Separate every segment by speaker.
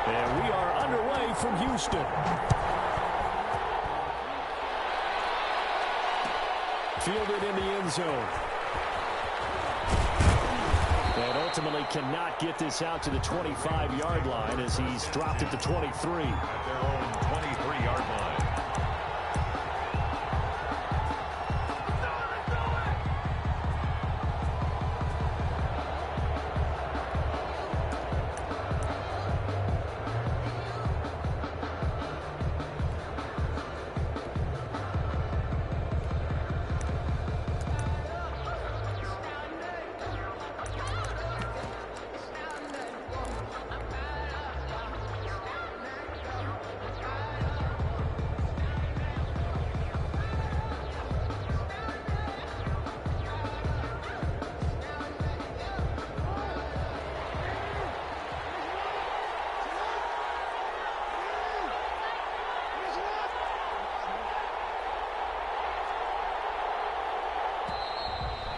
Speaker 1: And we are underway from Houston. Fielded in the end zone. And ultimately cannot get this out to the 25-yard line as he's dropped at the 23.
Speaker 2: At their own 23-yard line.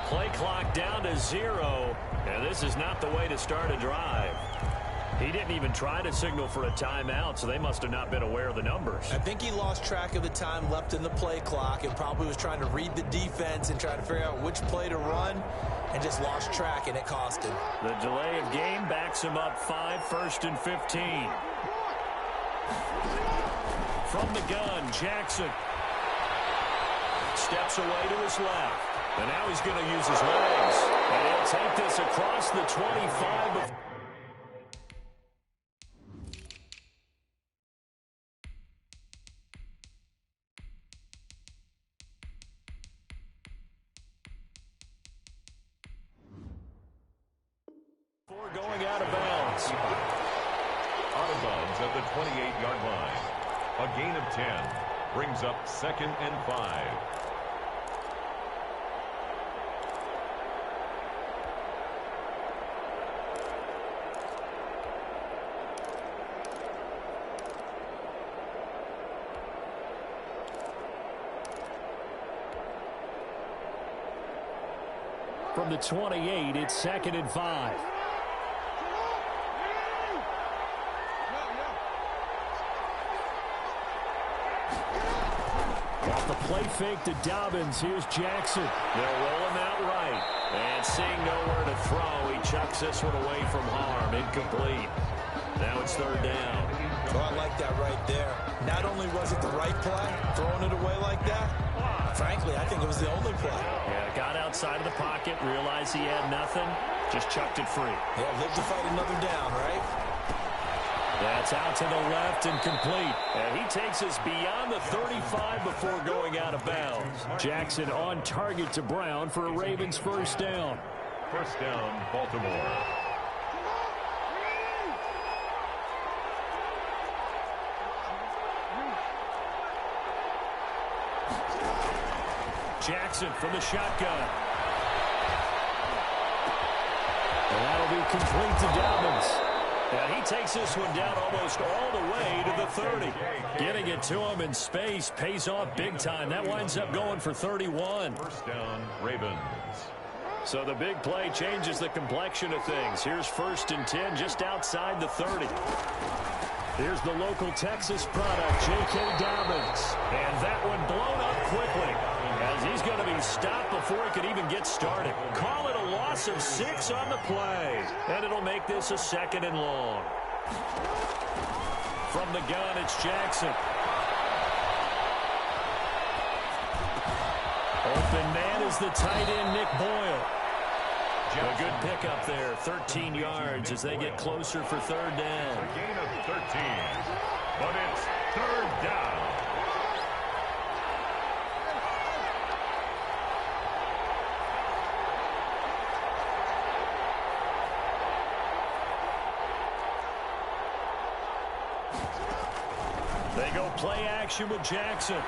Speaker 1: Play clock down to 0, and this is not the way to start a drive. He didn't even try to signal for a timeout, so they must have not been aware of the numbers.
Speaker 3: I think he lost track of the time left in the play clock and probably was trying to read the defense and try to figure out which play to run and just lost track, and it cost him.
Speaker 1: The delay of game backs him up 5, 1st and 15. From the gun, Jackson steps away to his left. And now he's going to use his legs. And he'll take this across the 25. Before going out of bounds.
Speaker 2: Out of bounds at the 28-yard line. A gain of 10 brings up 2nd and 5.
Speaker 1: From the 28, it's 2nd and 5. Off the play fake to Dobbins. Here's Jackson. They'll roll him out right. And seeing nowhere to throw, he chucks this one away from harm. Incomplete. Now it's 3rd down.
Speaker 3: Oh, I like that right there. Not only was it the right play, throwing it away like that, frankly, I think it was the only play.
Speaker 1: Yeah, got outside of the pocket, realized he had nothing, just chucked it free.
Speaker 3: Yeah, live to fight another down, right?
Speaker 1: That's out to the left and complete. And he takes us beyond the 35 before going out of bounds. Jackson on target to Brown for a Ravens 1st down.
Speaker 2: 1st down, Baltimore.
Speaker 1: Jackson from the shotgun. And that'll be complete to Dobbins. And he takes this one down almost all the way to the 30. Getting it to him in space pays off big time. That winds up going for 31.
Speaker 2: 1st down, Ravens.
Speaker 1: So the big play changes the complexion of things. Here's 1st and 10 just outside the 30. Here's the local Texas product, J.K. Dobbins. And that one blown up quickly as he's going to be stopped before he could even get started. Call it a loss of 6 on the play. And it'll make this a 2nd and long. From the gun, it's Jackson. Open man is the tight end, Nick Boyle. A good pickup there, 13 yards as they get closer for 3rd down.
Speaker 2: A gain of 13, but it's 3rd down.
Speaker 1: They go play action with Jackson.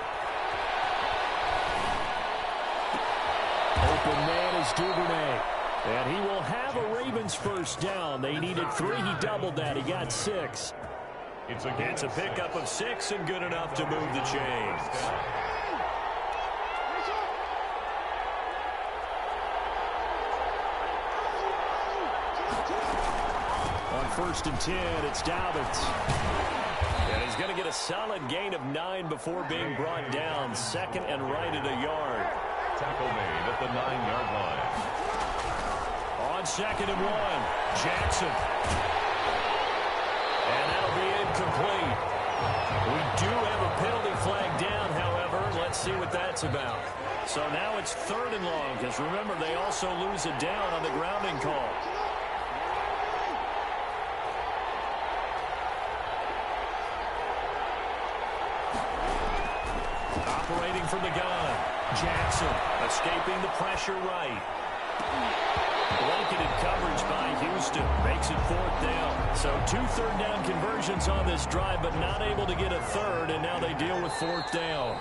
Speaker 1: Open man is Duvernay. And he will have a Ravens 1st down. They needed 3. He doubled that. He got 6. It's a pickup of 6 and good enough to move the chains. On first and 10. It's Dobbins. And he's going to get a solid gain of 9 before being brought down. Second and right at a yard.
Speaker 2: Tackle made at the 9-yard line.
Speaker 1: On second and 1, Jackson. And that'll be incomplete. We do have a penalty flag down, however. Let's see what that's about. So now it's third and long, because remember, they also lose a down on the grounding call. Operating from the gun, Jackson escaping the pressure right. Blanketed coverage by Houston. Makes it fourth down. So 2 third-down conversions on this drive, but not able to get a third, and now they deal with fourth down.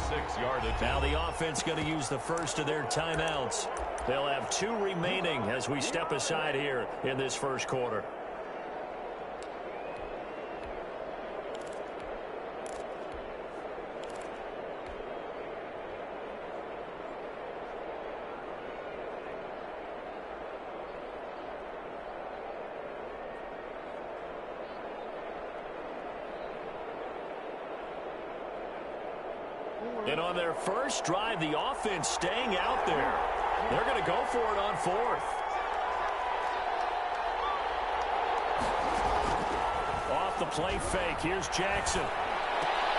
Speaker 2: 36-yard attempt.
Speaker 1: Now the offense going to use the first of their timeouts. They'll have 2 remaining as we step aside here in this first quarter. And on their first drive, the offense staying out there. They're going to go for it on fourth. Off the play fake. Here's Jackson.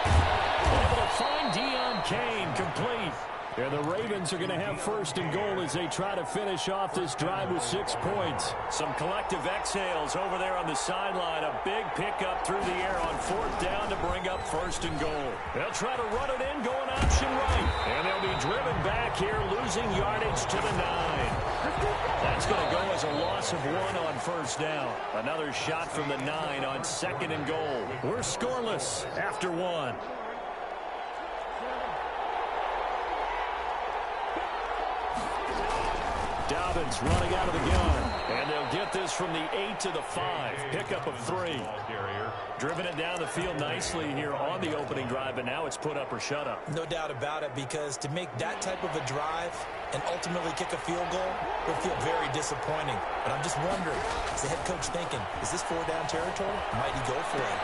Speaker 1: Able to find Deion Kane, complete. And the Ravens are going to have first and goal as they try to finish off this drive with 6 points. Some collective exhales over there on the sideline. A big pickup through the air on fourth down to bring up first and goal. They'll try to run it in, going option right. And they'll be driven back here, losing yardage to the 9. That's going to go as a loss of 1 on first down. Another shot from the 9 on second and goal. We're scoreless after 1. Dobbins running out of the gun. And they'll get this from the 8 to the 5. Pickup of 3. Driven it down the field nicely here on the opening drive, and now it's put up or shut up.
Speaker 3: No doubt about it, because to make that type of a drive and ultimately kick a field goal will feel very disappointing. But I'm just wondering, is the head coach thinking, is this 4-down territory? Might he go for it?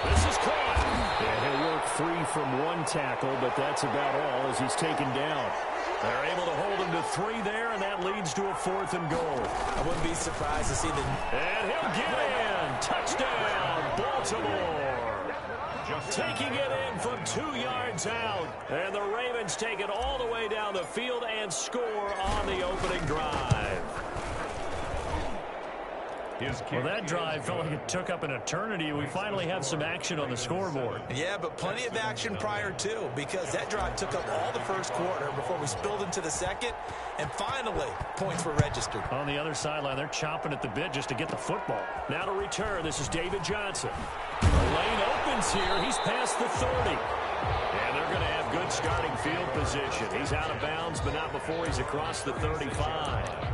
Speaker 1: This is caught. And he'll work 3 from 1 tackle, but that's about all as he's taken down. They're able to hold him to 3 there, and that leads to a 4th and goal.
Speaker 3: I wouldn't be surprised to see the...
Speaker 1: And he'll get in. Touchdown, Baltimore. Taking it in from 2 yards out. And the Ravens take it all the way down the field and score on the opening drive. Well, that drive felt like it took up an eternity. We finally have some action on the scoreboard.
Speaker 3: Yeah, but plenty of action prior to, because that drive took up all the first quarter before we spilled into the second, and finally, points were registered.
Speaker 1: On the other sideline, they're chomping at the bit just to get the football. Now to return, this is David Johnson. The lane opens here. He's past the 30. And they're going to have good starting field position. He's out of bounds, but not before he's across the 35.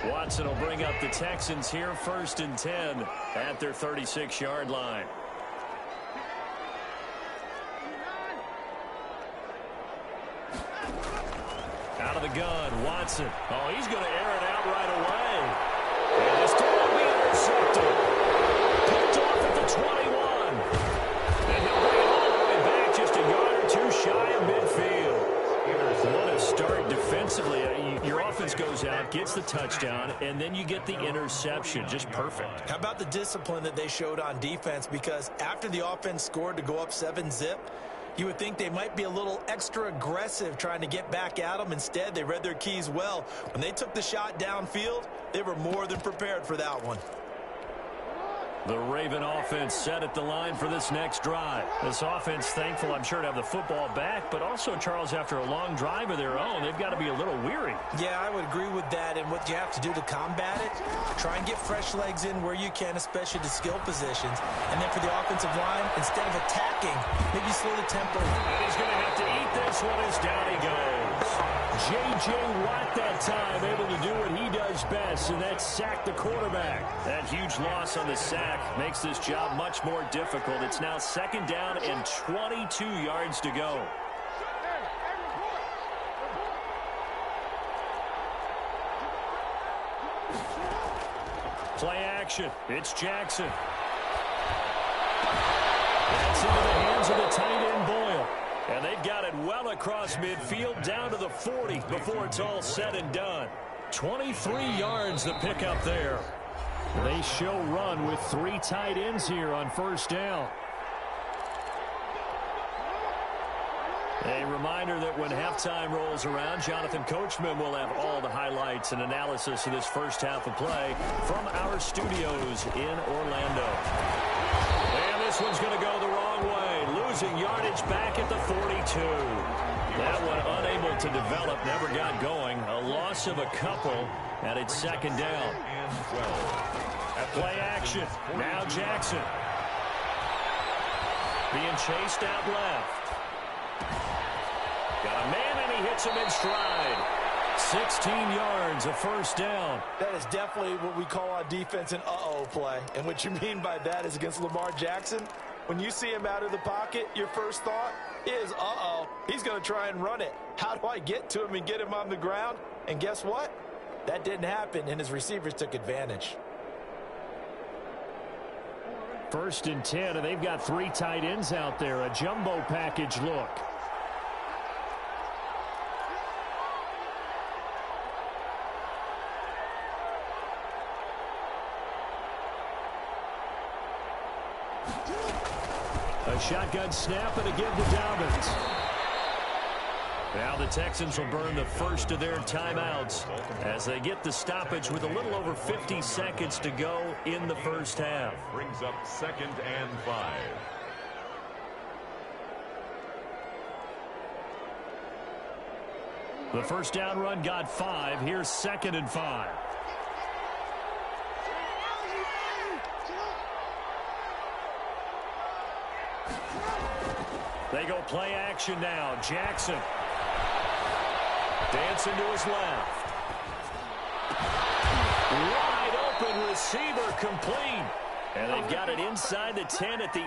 Speaker 1: Watson will bring up the Texans here, 1st and 10 at their 36-yard line. Out of the gun, Watson. Oh, he's going to air it out right away. And this time will be intercepted. Picked off at the 21. And he'll bring it all the way back, just a yard or 2 shy of midfield. What a start defensively. Your offense goes out, gets the touchdown, and then you get the interception. Just perfect.
Speaker 3: How about the discipline that they showed on defense? Because after the offense scored to go up 7-zip, you would think they might be a little extra aggressive trying to get back at them. Instead, they read their keys well. When they took the shot downfield, they were more than prepared for that one.
Speaker 1: The Raven offense set at the line for this next drive. This offense, thankful, I'm sure, to have the football back, but also, Charles, after a long drive of their own, they've got to be a little weary.
Speaker 3: Yeah, I would agree with that, and what you have to do to combat it, try and get fresh legs in where you can, especially the skill positions. And then for the offensive line, instead of attacking, maybe slow the tempo.
Speaker 1: And he's going to have to eat this one as down he goes. J.J. Watt that time, able to do what he does best, and that's sack the quarterback. That huge loss on the sack makes this job much more difficult. It's now 2nd down and 22 yards to go. Play action. It's Jackson. That's into the hands of the tight end, Boyle. And they've got it well across midfield down to the 40 before it's all said and done. 23 yards the pickup there. They show run with 3 tight ends here on 1st down. A reminder that when halftime rolls around, Jonathan Coachman will have all the highlights and analysis of this first half of play from our studios in Orlando. And this one's going to go the wrong way. Losing yardage back at the 42. That one unable to develop, never got going. A loss of a couple, and it's 2nd down. Play action. Now Jackson. Being chased out left. Got a man, and he hits him in stride. 16 yards, a 1st down.
Speaker 3: That is definitely what we call on defense an uh-oh play. And what you mean by that is against Lamar Jackson, when you see him out of the pocket, your first thought is, uh-oh, he's going to try and run it. How do I get to him and get him on the ground? And guess what? That didn't happen, and his receivers took advantage.
Speaker 1: 1st and 10, and they've got 3 tight ends out there. A jumbo package look. A shotgun snap and a give to Dobbins. Now the Texans will burn the first of their timeouts as they get the stoppage with a little over 50 seconds to go in the first half.
Speaker 2: Brings up 2nd and 5.
Speaker 1: The first down run got 5. Here's 2nd and 5. They go play action now. Jackson. Dancing to his left. Wide open receiver complete. And they've got it inside the 10 at the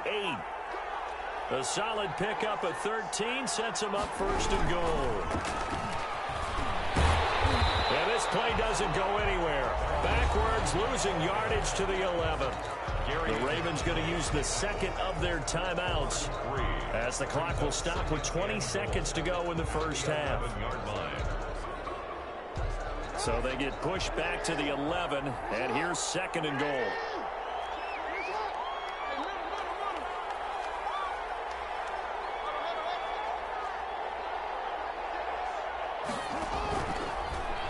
Speaker 1: 8. A solid pickup at 13 sets them up 1st and goal. And this play doesn't go anywhere. Backwards, losing yardage to the 11. The Ravens going to use the 2nd of their timeouts as the clock will stop with 20 seconds to go in the first half. So they get pushed back to the 11, and here's 2nd and goal.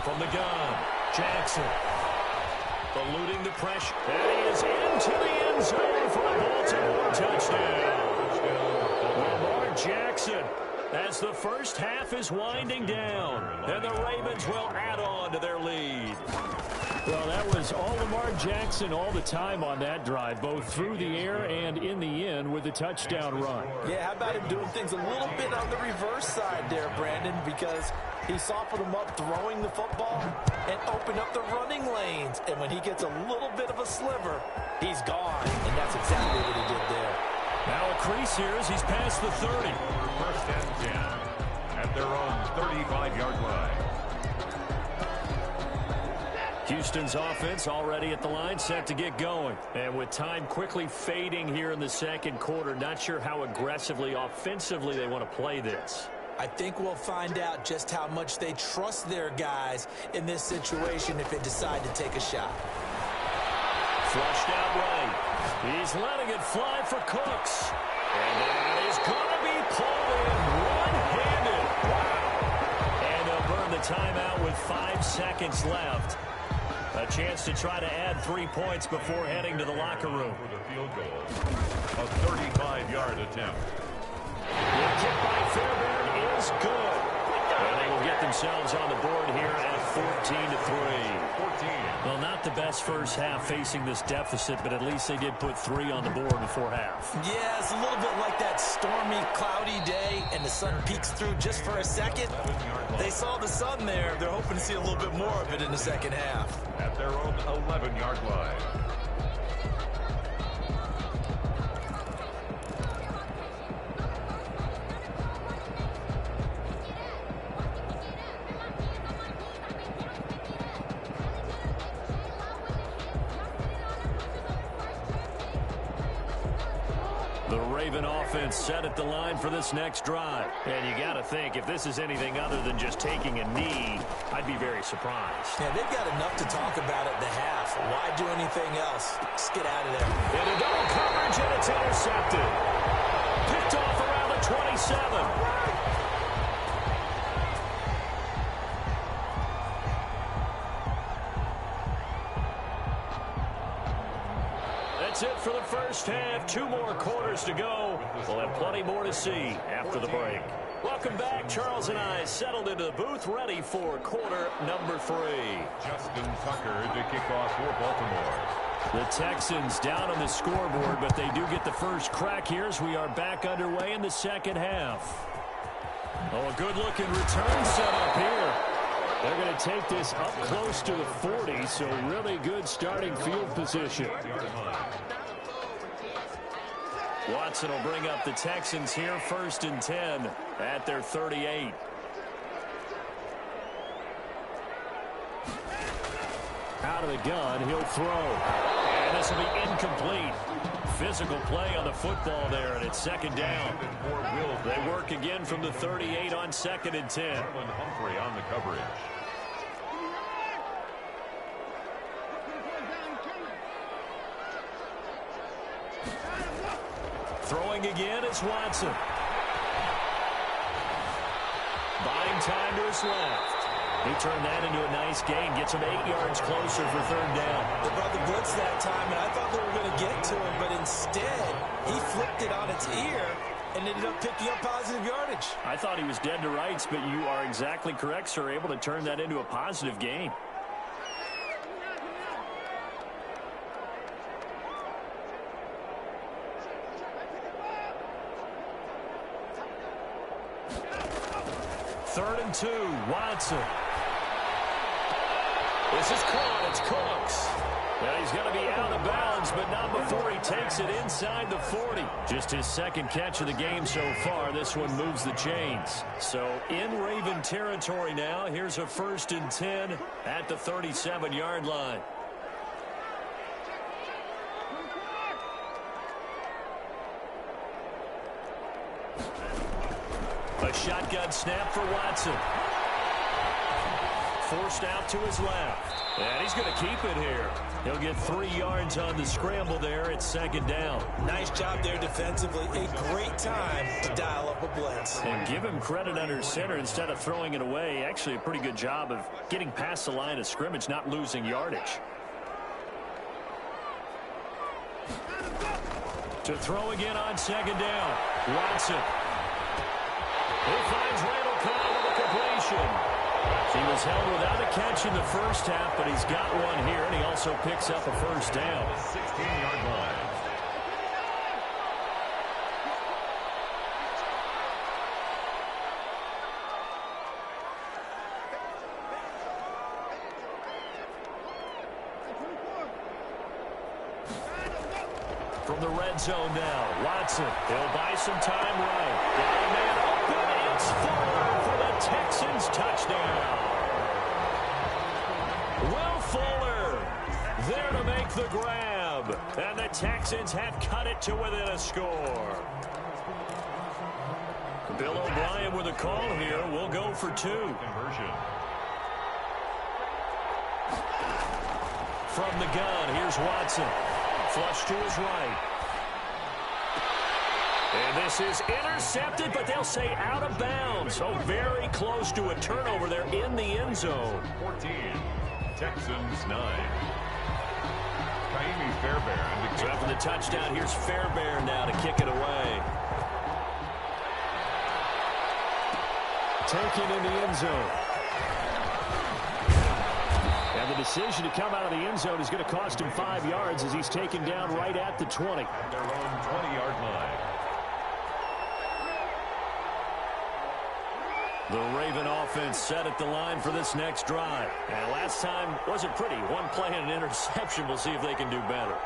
Speaker 1: From the gun, Jackson. Eluding the pressure. And he is into the end zone for a Baltimore touchdown. Lamar Jackson, as the first half is winding down, and the Ravens will add on to their lead. Well, that was all Lamar Jackson all the time on that drive, both through the air and in the end with the touchdown run.
Speaker 3: Yeah, how about him doing things a little bit on the reverse side there, Brandon, because he softened him up throwing the football and opened up the running lanes. And when he gets a little bit of a sliver, he's gone. And that's exactly what he did there.
Speaker 1: Now a crease here as he's past the 30.
Speaker 2: 1st and 10 at their own 35-yard line.
Speaker 1: Houston's offense already at the line, set to get going. And with time quickly fading here in the 2nd quarter, not sure how aggressively, offensively they want to play this.
Speaker 3: I think we'll find out just how much they trust their guys in this situation if they decide to take a shot.
Speaker 1: Flushed out right. He's letting it fly for Cooks. And that is going to be pulled in one-handed. Wow. And they'll burn the timeout with 5 seconds left. A chance to try to add 3 points before heading to the locker room.
Speaker 2: For the field goal, a 35-yard attempt.
Speaker 1: The kick by Fairbairn is good. And they will get themselves on the board here at 14-3.
Speaker 2: 14.
Speaker 1: Well, not the best first half facing this deficit, but at least they did put 3 on the board before half.
Speaker 3: Yeah, it's a little bit like that stormy, cloudy day, and the sun peeks through just for a second. They saw the sun there. They're hoping to see a little bit more of it in the second half.
Speaker 2: At their own 11-yard line.
Speaker 1: The Raven offense set at the line for this next drive. And you got to think, if this is anything other than just taking a knee, I'd be very surprised.
Speaker 3: Yeah, they've got enough to talk about at the half. Why do anything else? Just get out of there.
Speaker 1: And a double coverage, and it's intercepted. Picked off around the 27. That's it for the first half. 2 more quarters to go. We'll have plenty more to see after the break. Welcome back. Charles and I settled into the booth, ready for quarter number 3.
Speaker 2: Justin Tucker to kick off for Baltimore.
Speaker 1: The Texans down on the scoreboard, but they do get the first crack here as we are back underway in the second half. Oh, a good-looking return set up here. They're going to take this up close to the 40, so really good starting field position. Watson will bring up the Texans here, 1st and 10 at their 38. Out of the gun, he'll throw. And this will be incomplete. Physical play on the football there, and it's 2nd down. They work again from the 38 on 2nd and 10.
Speaker 2: Humphrey on the coverage.
Speaker 1: Throwing again, it's Watson. Buying time to his left. He turned that into a nice gain, gets him 8 yards closer for 3rd down.
Speaker 3: They brought the blitz that time, and I thought they were going to get to him, but instead, he flipped it on its ear and ended up picking up positive yardage.
Speaker 1: I thought he was dead to rights, but you are exactly correct, sir, able to turn that into a positive gain. Third and 2, Watson. This is caught. It's Cooks. Well, he's going to be out of bounds, but not before he takes it inside the 40. Just his 2nd catch of the game so far. This one moves the chains. So in Raven territory now. Here's a 1st and 10 at the 37-yard line. A shotgun snap for Watson. Forced out to his left. And he's going to keep it here. He'll get 3 yards on the scramble there. It's 2nd down.
Speaker 3: Nice job there defensively. A great time to dial up a blitz.
Speaker 1: And give him credit under center instead of throwing it away. Actually a pretty good job of getting past the line of scrimmage, not losing yardage. To throw again on 2nd down. Watson. He finds Randall Cobb with a completion. He was held without a catch in the first half, but he's got one here, and he also picks up a 1st down.
Speaker 2: 16-yard line.
Speaker 1: From the red zone now, Watson. He'll buy some time right. Got a man open. It's Fuller for the Texans touchdown. Will Fuller there to make the grab. And the Texans have cut it to within a score. Bill O'Brien with a call here. We'll go for 2.
Speaker 2: Conversion.
Speaker 1: From the gun, here's Watson. Flush to his right. And this is intercepted, but they'll say out of bounds. So very close to a turnover there in the end zone.
Speaker 2: 14. Texans 9. Kaimi Fairbairn.
Speaker 1: So after the touchdown, here's Fairbairn now to kick it away. Taken in the end zone. And the decision to come out of the end zone is going to cost him 5 yards as he's taken down right at the 20.
Speaker 2: At their own 20-yard line.
Speaker 1: The Raven offense set at the line for this next drive. And last time wasn't pretty. One play and an interception. We'll see if they can do better.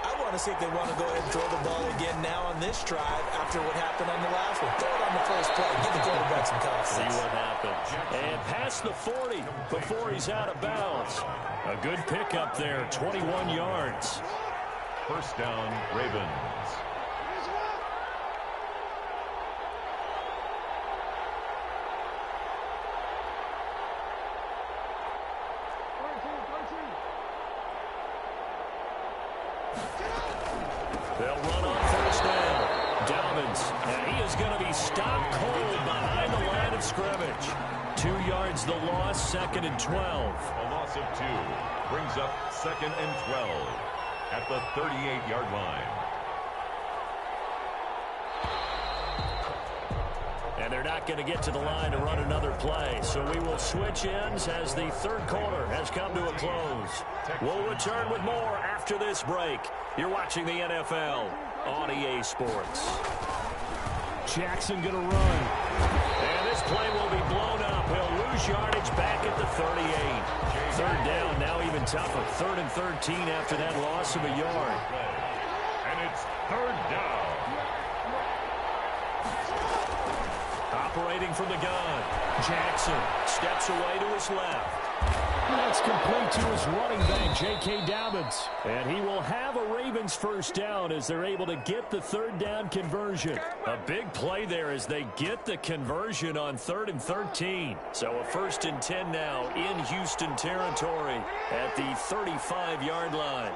Speaker 3: I want to see if they want to go ahead and throw the ball again now on this drive after what happened on the last one. Throw it on the first play. Give the quarterback some confidence.
Speaker 1: See what happens. And past the 40 before he's out of bounds. A good pickup there, 21 yards.
Speaker 2: First down, Ravens.
Speaker 1: They'll run on first down. Dobbins, and he is going to be stopped cold behind the line of scrimmage. 2 yards the loss, 2nd and 12.
Speaker 2: A loss of 2 brings up 2nd and 12 at the 38-yard line.
Speaker 1: And they're not going to get to the line to run another play. So we will switch ends as the third quarter has come to a close. We'll return with more after this break. You're watching the NFL on EA Sports. Jackson going to run. And this play will be blown up. He'll lose yardage back at the 38. Third down, now even tougher. 3rd and 13 after that loss of a yard.
Speaker 2: And it's 3rd down.
Speaker 1: Operating from the gun. Jackson steps away to his left. That's complete to his running back, J.K. Dobbins. And he will have a Ravens first down as they're able to get the 3rd down conversion. A big play there as they get the conversion on 3rd and 13. So a 1st and 10 now in Houston territory at the 35-yard line.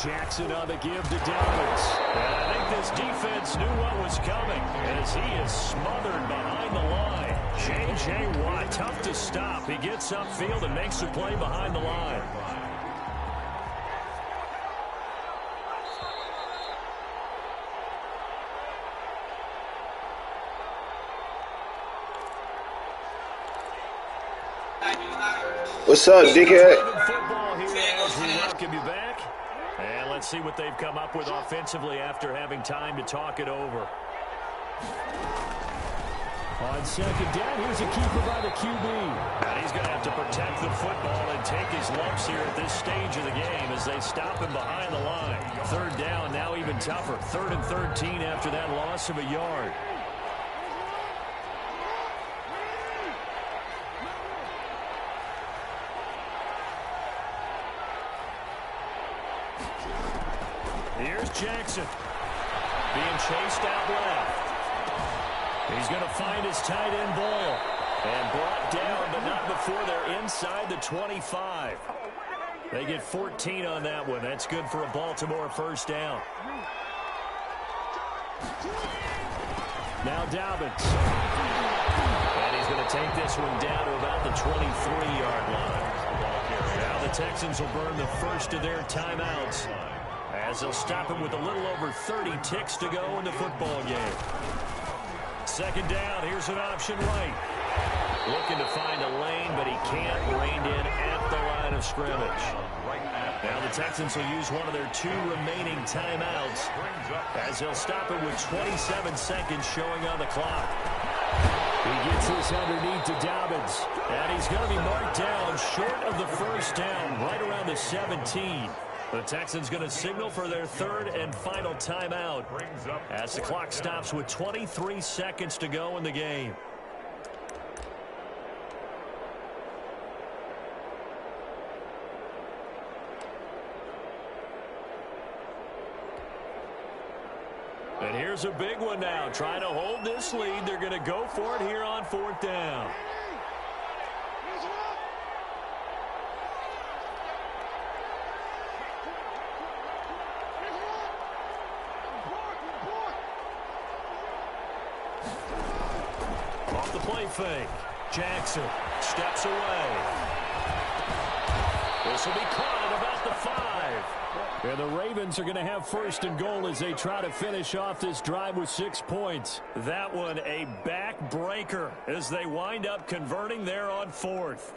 Speaker 1: Jackson on the give to Dobbins. And I think this defense knew what was coming as he is smothered behind the line. J.J. Watt, tough to stop. He gets upfield and makes the play behind the line.
Speaker 4: What's up, dickhead?
Speaker 1: Football here as we welcome you back. And let's see what they've come up with offensively after having time to talk it over. On second down, here's a keeper by the QB. And he's going to have to protect the football and take his lumps here at this stage of the game as they stop him behind the line. 3rd down, now even tougher. 3rd and 13 after that loss of a yard. Here's Jackson being chased out left. He's going to find his tight end Boyle and brought down, but not before they're inside the 25. They get 14 on that one. That's good for a Baltimore first down. Now Dobbins. And he's going to take this one down to about the 23-yard line. Now the Texans will burn the first of their timeouts as they'll stop him with a little over 30 ticks to go in the football game. 2nd down, here's an option right. Looking to find a lane, but he can't. Reined in at the line of scrimmage. Now the Texans will use one of their 2 remaining timeouts as they'll stop it with 27 seconds showing on the clock. He gets this underneath to Dobbins, and he's going to be marked down short of the first down, right around the 17. The Texans going to signal for their 3rd and final timeout as the clock stops with 23 seconds to go in the game. And here's a big one now. Trying to hold this lead. They're going to go for it here on 4th down. Off the play fake. Jackson steps away. This will be caught at about the 5. And the Ravens are going to have first and goal as they try to finish off this drive with 6 points. That one a backbreaker as they wind up converting there on 4th.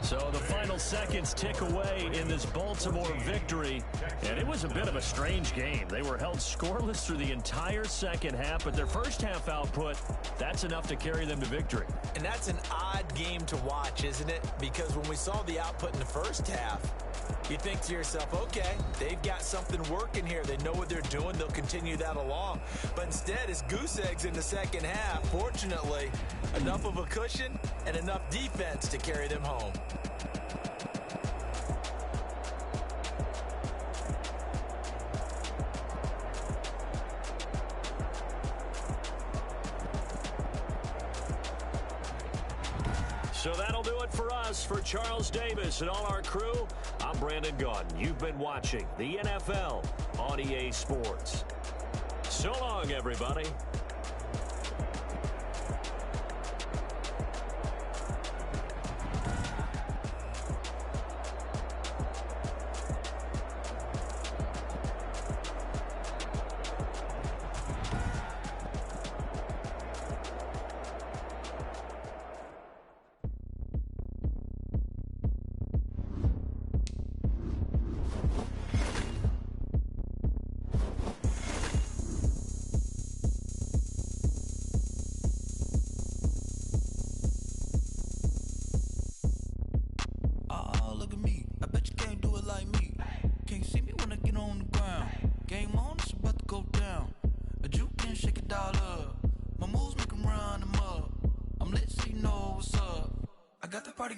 Speaker 1: So the final seconds tick away in this Baltimore victory. And it was a bit of a strange game. They were held scoreless through the entire second half, but their first half output, that's enough to carry them to victory.
Speaker 3: And that's an odd game to watch, isn't it? Because when we saw the output in the first half, you think to yourself, okay, they've got something working here. They know what they're doing. They'll continue that along. But instead, it's goose eggs in the second half. Fortunately, enough of a cushion and enough defense to carry them home.
Speaker 1: So that'll do it for us. For Charles Davis and all our crew, I'm Brandon Gaudin. You've been watching the NFL on EA Sports. So long, everybody.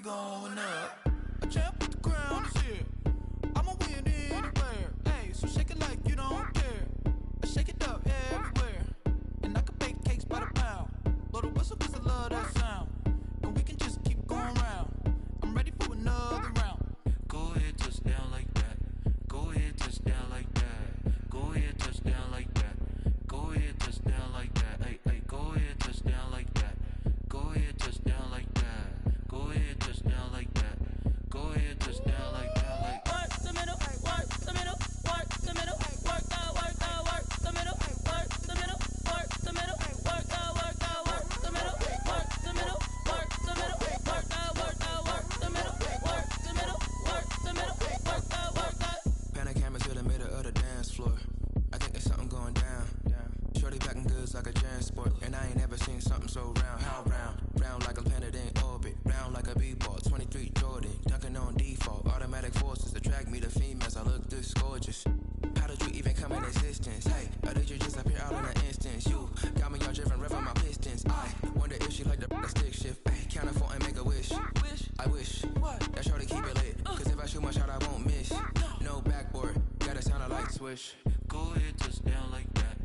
Speaker 5: Going up, a champ with the crown is here. I'ma win anywhere. Hey, so shake it like you don't care. I shake it up everywhere, and I can bake cakes by the pound. Blow the whistle 'cause I love that sound, and we can just keep going round. I'm ready for another round. Go ahead, touch down like that. Go ahead, touch down like that. Go ahead, touch down like that. Go ahead, touch down like that. Hey, hey, go ahead, touch down like that. Go ahead, touch down like that. Go ahead, touch down like that. Go ahead, touch down like that. Like work the middle, work the middle, work the middle, work the middle, work the middle, work the middle, work the middle, work the middle, work the middle, work the middle, work the middle, work the middle, work the. Pan a camera to the middle of the dance floor. I think there's something going down. Shorty packing goods like a transport, and I ain't never seen something so round. How round? Round like a planet in orbit, round like a b-ball. 23 Jordan, dunking on default. Automatic forces attract me to females. I look this gorgeous. How did you even come in existence? Hey, or did you just appear out in an instance? You got me all driven, revving my pistons. I wonder if she like the stick shift. Hey, count it for and make a wish. I wish that shorty keep it lit. 'Cause if I shoot my shot, I won't miss. No backboard, gotta sound a light switch. Go ahead, touch down like that.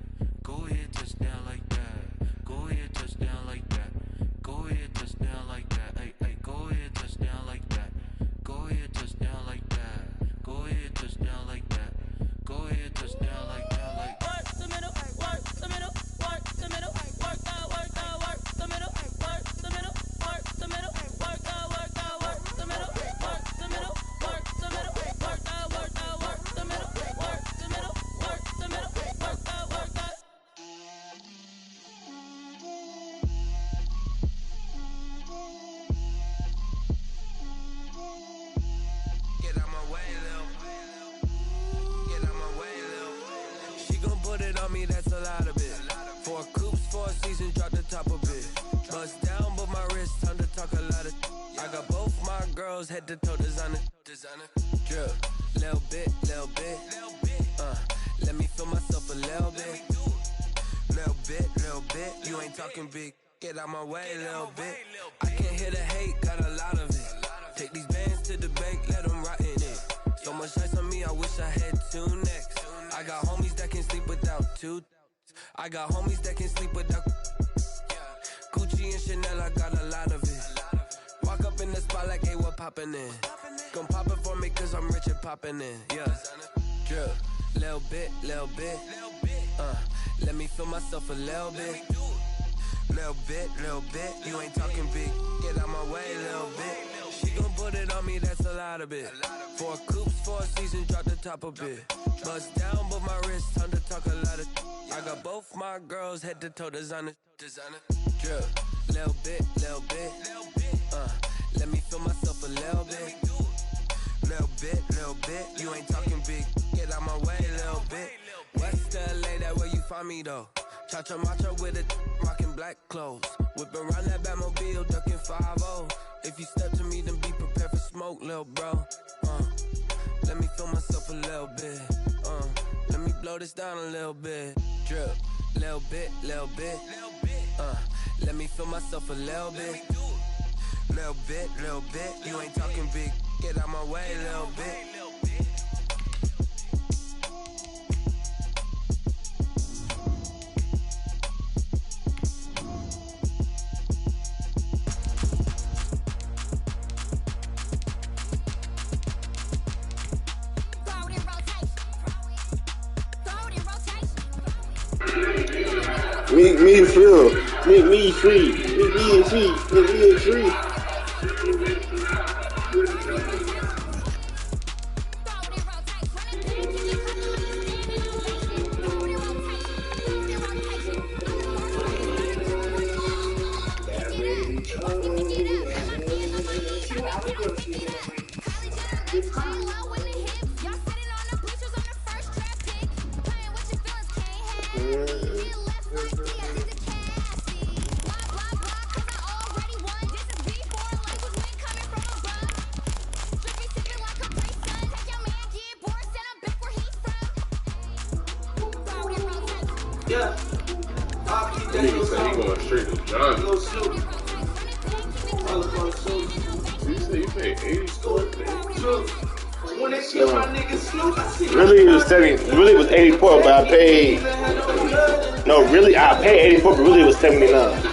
Speaker 5: Go ahead, touch down like that. Go ahead, touch down like that. Go ahead, touch down like that. Hey, hey, go ahead, touch down like that. Go ahead, touch down like that. Go ahead, touch down like that. Go ahead, touch down like that. Like work the middle, work the middle, work the middle, work the middle, work the middle, work the middle, work the middle, work the middle, work the middle, work the middle, work the middle, work the middle, work the middle, work the middle, work the. Get out my way, Lil. Get out my way, Lil. She gon' put it on me, that's a lot of it. 4 coops, 4 seasons, drop the top a bit. Bust down, but my wrist, time to talk a lot of. I got both my girls, head to toe designer. Drip, little bit, little bit. Let me feel myself a little bit. Little bit, you ain't talking big. Get out my way, little bit. I can't hear the hate, got a lot of it. Take these bands to the bank, let them rot in it. So much ice on me, I wish I had 2 necks. I got homies that can sleep without 2. I got homies that can sleep without Gucci and Chanel, I got a lot of it. Walk up in the spot like, hey, what poppin' in? Gon' pop it for me, 'cause I'm rich and poppin' in. Yeah. Drip, little bit, little bit. Let me feel myself a little bit. Little bit. You ain't talking big. Get out my way, little bit. She gon' put it on me, that's a lot of it. 4 coops, 4 seasons, drop the top a bit. Bust down, but my wrist, time to talk a lot of. I got both my girls head to toe designer. Drip, little bit. Let me feel myself a little bit. Little bit. You ain't talking big. Get out my way, little bit. West LA, that where you find me though. Cha-cha matcha with it, rocking black clothes. Whip around that Batmobile, ducking 5-0. If you step to me, then be prepared for smoke, lil' bro. Let me feel myself a little bit. Let me blow this down a little bit. Drip, little bit. Let me feel myself a little bit. Little bit. You ain't talking big. Get out my way, little bit.
Speaker 4: Me free. Me free.
Speaker 6: Yeah.
Speaker 4: That nigga said he going straight to John. You say you paid $80?
Speaker 6: When they kill my nigga Snoop, I see
Speaker 4: Really, it was 70. Really, it was 84, but I paid. No, really, I paid 84, but really, it was 79.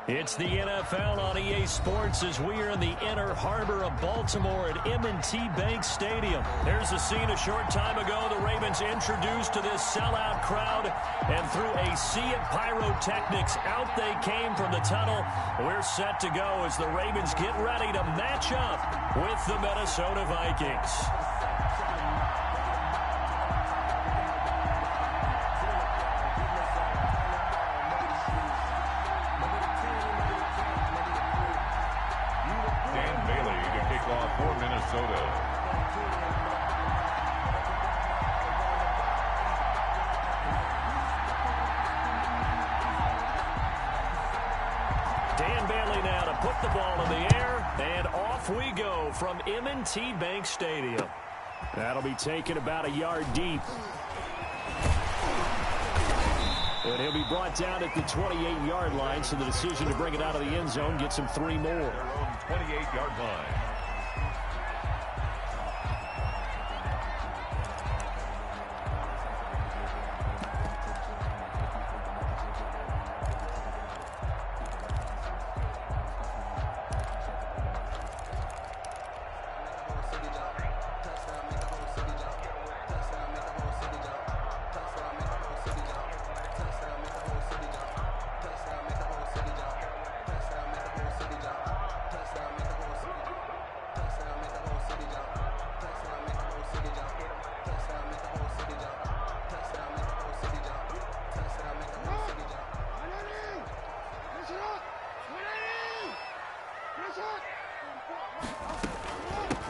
Speaker 1: It's the NFL on EA Sports as we are in the inner harbor of Baltimore at M&T Bank Stadium. There's a scene a short time ago the Ravens introduced to this sellout crowd, and through a sea of pyrotechnics, out they came from the tunnel. We're set to go as the Ravens get ready to match up with the Minnesota Vikings.
Speaker 2: For Minnesota.
Speaker 1: Dan Bailey now to put the ball in the air, and off we go from M&T Bank Stadium. That'll be taken about a yard deep. And he'll be brought down at the 28-yard line, so the decision to bring it out of the end zone gets him 3 more.
Speaker 2: Their own 28-yard line.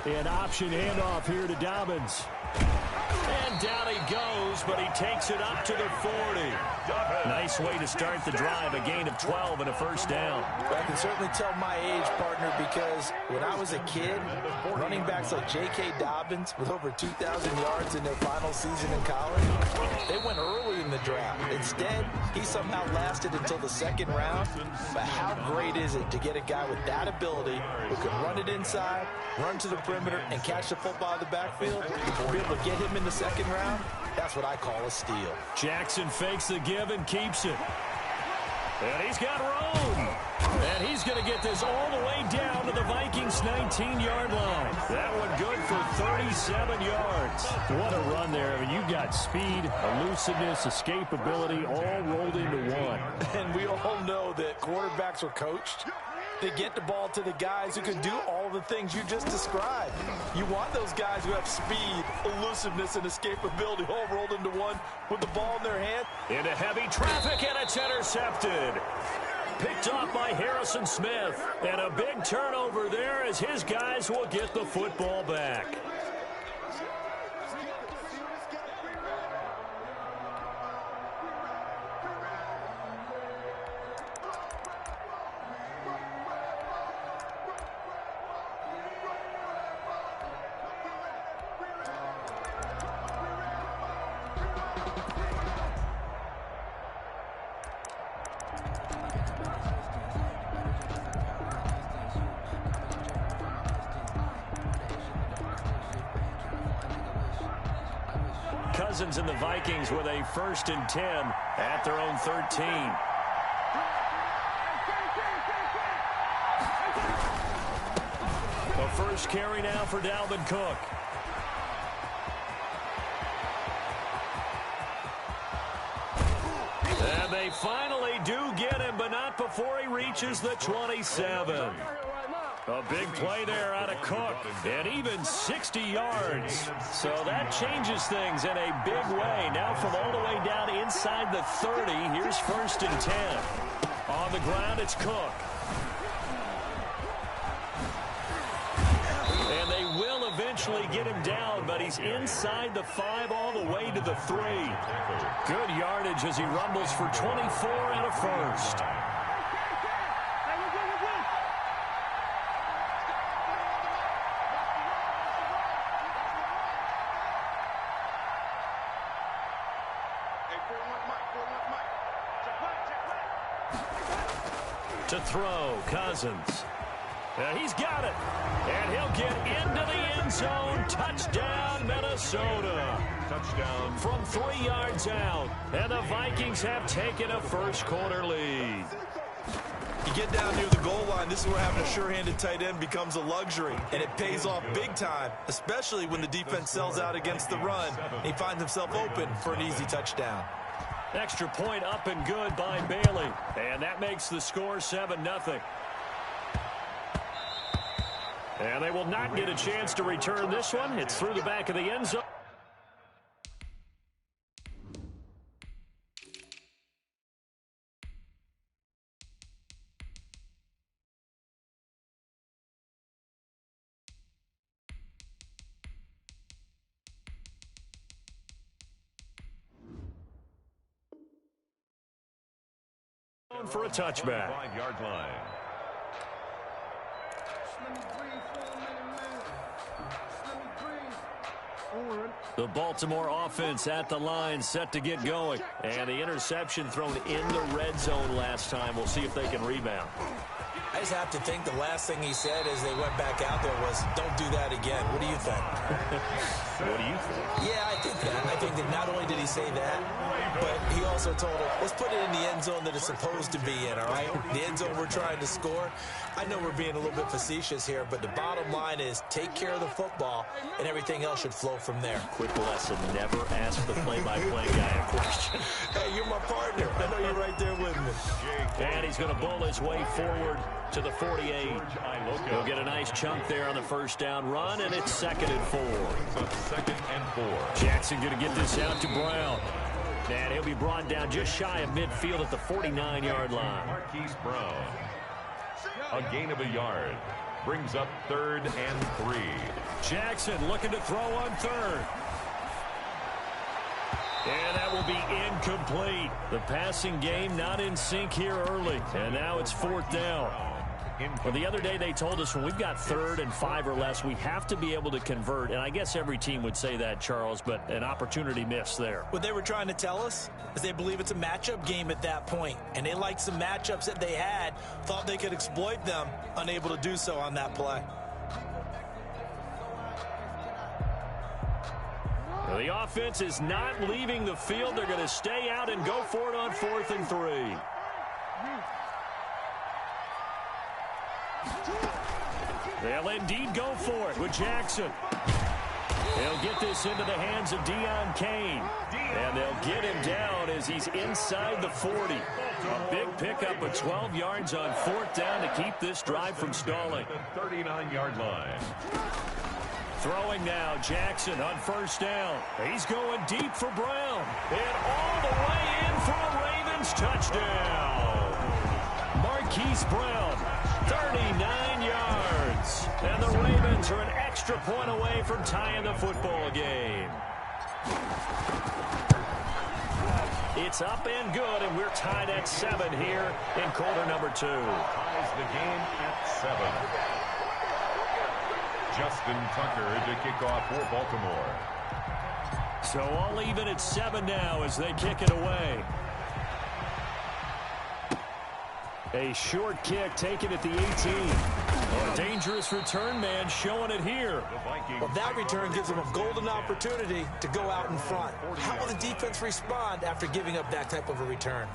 Speaker 1: An option handoff here to Dobbins. And down he goes, but he takes it up to the 40. Nice way to start the drive, a gain of 12 and a first down.
Speaker 3: I can certainly tell my age, partner, because when I was a kid, running backs like J.K. Dobbins with over 2,000 yards in their final season in college, they went early in the draft. Instead, he somehow lasted until the second round. But how great is it to get a guy with that ability who can run it inside, run to the perimeter, and catch the football in the backfield? Be able to get him in the second round? That's what I call a steal.
Speaker 1: Jackson fakes the give and keeps it. And he's got room. And he's going to get this all the way down to the Vikings' 19-yard line. That one good for 37 yards. What a run there. I mean, you've got speed, elusiveness, escapability all rolled into one.
Speaker 3: And we all know that quarterbacks are coached. They get the ball to the guys who can do all the things you just described. You want those guys who have speed, elusiveness, and escapability all rolled into one with the ball in their hand.
Speaker 1: Into heavy traffic, and it's intercepted. Picked off by Harrison Smith. And a big turnover there as his guys will get the football back. Cousins and the Vikings with a 1st and 10 at their own 13. The first carry now for Dalvin Cook. And they finally do get him, but not before he reaches the 27. A big play there out of Cook, and even 60 yards. So that changes things in a big way. Now from all the way down inside the 30, here's 1st and 10. On the ground, it's Cook. And they will eventually get him down, but he's inside the 5 all the way to the 3. Good yardage as he rumbles for 24 and a first. To throw, Cousins. He's got it. And he'll get into the end zone. Touchdown, Minnesota. Touchdown from 3 yards out. And the Vikings have taken a first-quarter lead.
Speaker 3: You get down near the goal line, this is where having a sure-handed tight end becomes a luxury. And it pays off big time, especially when the defense sells out against the run. He finds himself open for an easy touchdown.
Speaker 1: Extra point up and good by Bailey. And that makes the score 7-0. And they will not get a chance to return this one. It's through the back of the end zone. For a touchback.
Speaker 2: 5-yard line.
Speaker 1: The Baltimore offense at the line, set to get going. And the interception thrown in the red zone last time. We'll see if they can rebound.
Speaker 3: I just have to think the last thing he said as they went back out there was, don't do that again. What do you think?
Speaker 1: What do you think?
Speaker 3: Yeah, I think that. I think that not only did he say that, but he also told him, let's put it in the end zone that it's supposed to be in, all right? The end zone we're trying to score. I know we're being a little bit facetious here, but the bottom line is take care of the football, and everything else should flow from there.
Speaker 1: Quick lesson, never ask the play-by-play guy a question.
Speaker 3: Hey, you're my partner. I know you're right there with me.
Speaker 1: And he's going to bull his way forward to the 48. He'll get a nice chunk there on the first down run, and it's 2nd and 4.
Speaker 2: 2nd and 4.
Speaker 1: Jackson going to get this out to Brown. And he'll be brought down just shy of midfield at the 49-yard line.
Speaker 2: Marquise Brown. A gain of a yard. Brings up 3rd and 3.
Speaker 1: Jackson looking to throw on 3rd. And that will be incomplete. The passing game not in sync here early. And now it's 4th down. Well, the other day they told us when we've got 3rd and 5 or less, we have to be able to convert. And I guess every team would say that, Charles, but an opportunity missed there.
Speaker 3: What they were trying to tell us is they believe it's a matchup game at that point. And they liked some matchups that they had, thought they could exploit them, unable to do so on that play.
Speaker 1: Well, the offense is not leaving the field. They're going to stay out and go for it on 4th and 3. They'll indeed go for it with Jackson. They'll get this into the hands of Deion Kane. And they'll get him down as he's inside the 40. A big pickup of 12 yards on 4th down to keep this drive from stalling.
Speaker 2: The 39-yard line.
Speaker 1: Throwing now, Jackson on 1st down. He's going deep for Brown. And all the way in for a Ravens touchdown. Marquise Brown, 39 yards. And the Ravens are an extra point away from tying the football game. It's up and good, and we're tied at 7 here in quarter number 2.
Speaker 2: Ties the game at 7. Justin Tucker to kick off for Baltimore.
Speaker 1: So all even at 7 now as they kick it away. A short kick taken at the 18. A dangerous return man showing it here.
Speaker 3: Well, that return gives them a golden opportunity to go out in front. How will the defense respond after giving up that type of a return?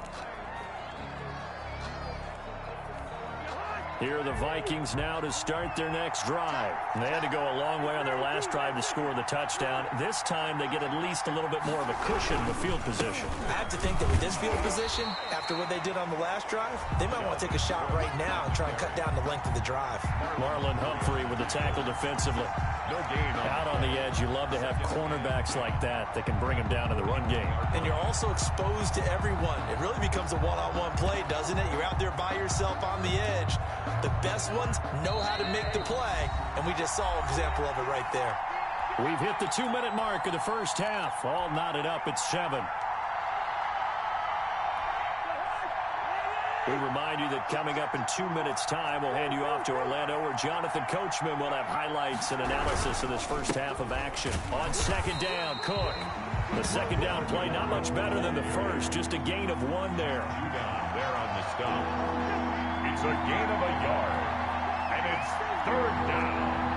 Speaker 1: Here are the Vikings now to start their next drive. They had to go a long way on their last drive to score the touchdown. This time they get at least a little bit more of a cushion with field position.
Speaker 3: I have to think that with this field position, after what they did on the last drive, they might want to take a shot right now and try and cut down the length of the drive.
Speaker 1: Marlon Humphrey with the tackle defensively.
Speaker 2: No gain.
Speaker 1: Out on the edge, you love to have cornerbacks like that can bring them down to the run game.
Speaker 3: And you're also exposed to everyone. It really becomes a one-on-one play, doesn't it? You're out there by yourself on the edge. The best ones know how to make the play, and we just saw an example of it right there.
Speaker 1: We've hit the 2-minute mark of the first half. All knotted up at 7. We remind you that coming up in 2 minutes' time, we'll hand you off to Orlando, where Jonathan Coachman will have highlights and analysis of this first half of action. On 2nd down, Cook. The 2nd down play not much better than the first, just a gain of 1 there.
Speaker 2: There on the stop. It's a gain of a yard, and it's 3rd down.